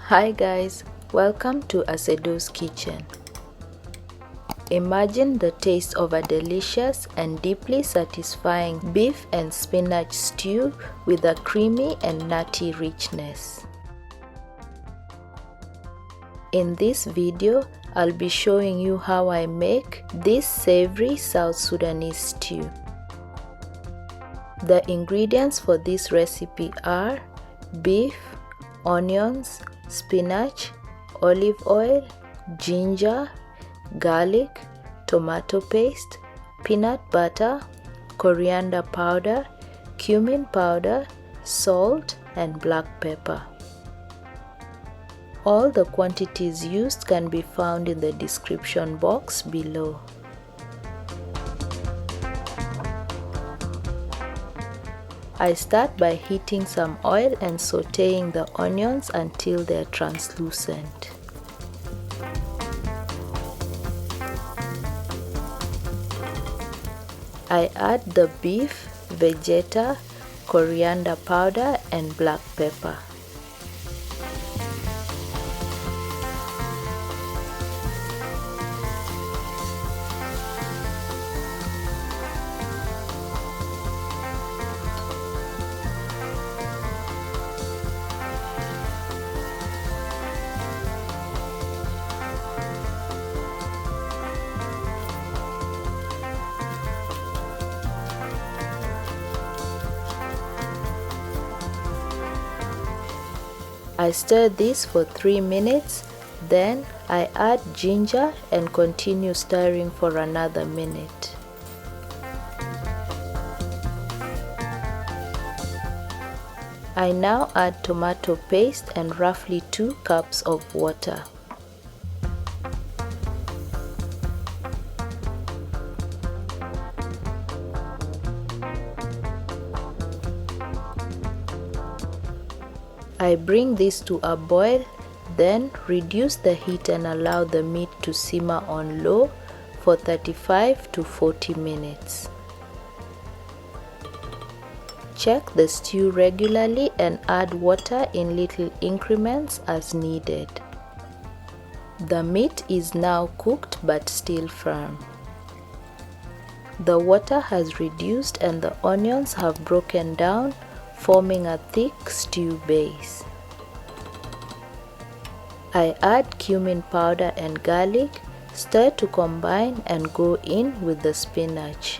Hi guys, welcome to Asedo's kitchen. Imagine the taste of a delicious and deeply satisfying beef and spinach stew with a creamy and nutty richness. In this video, I'll be showing you how I make this savory South Sudanese stew. The ingredients for this recipe are beef, onions, spinach, olive oil, ginger, garlic, tomato paste, peanut butter, coriander powder, cumin powder, salt, and black pepper. All the quantities used can be found in the description box below. I start by heating some oil and sauteing the onions until they're translucent. I add the beef, vegeta, coriander powder, and black pepper. I stir this for 3 minutes, then I add ginger and continue stirring for another minute. I now add tomato paste and roughly 2 cups of water. I bring this to a boil, then reduce the heat and allow the meat to simmer on low for 35 to 40 minutes. Check the stew regularly and add water in little increments as needed. The meat is now cooked but still firm. The water has reduced and the onions have broken down, forming a thick stew base. I add cumin powder and garlic, stir to combine and go in with the spinach.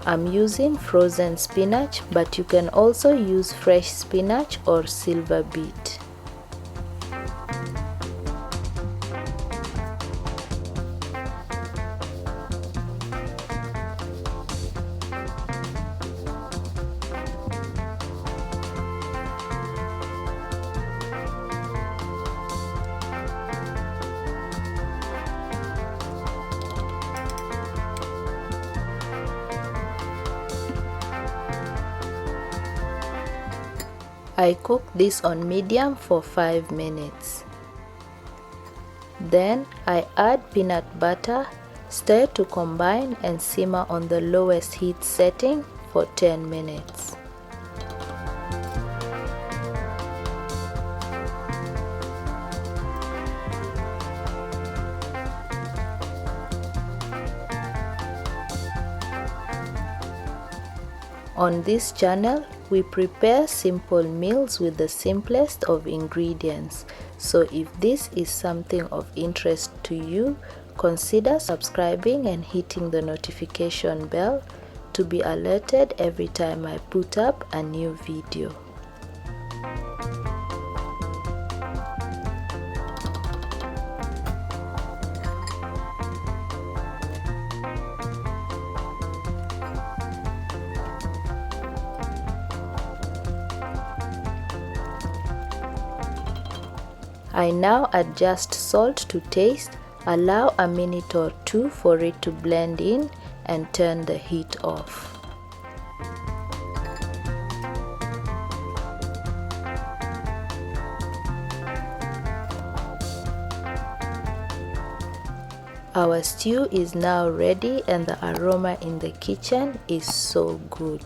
I'm using frozen spinach, but you can also use fresh spinach or silver beet. I cook this on medium for 5 minutes. Then I add peanut butter, stir to combine and simmer on the lowest heat setting for 10 minutes. On this channel, we prepare simple meals with the simplest of ingredients. So if this is something of interest to you, consider subscribing and hitting the notification bell to be alerted every time I put up a new video. I now adjust salt to taste, allow a minute or 2 for it to blend in and turn the heat off. Our stew is now ready and the aroma in the kitchen is so good.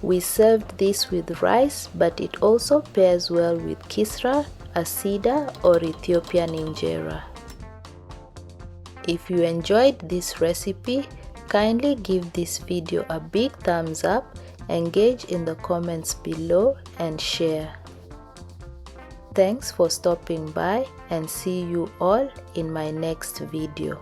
We served this with rice, but it also pairs well with kisra, asida or Ethiopian injera. If you enjoyed this recipe, kindly give this video a big thumbs up, engage in the comments below and share. Thanks for stopping by and see you all in my next video.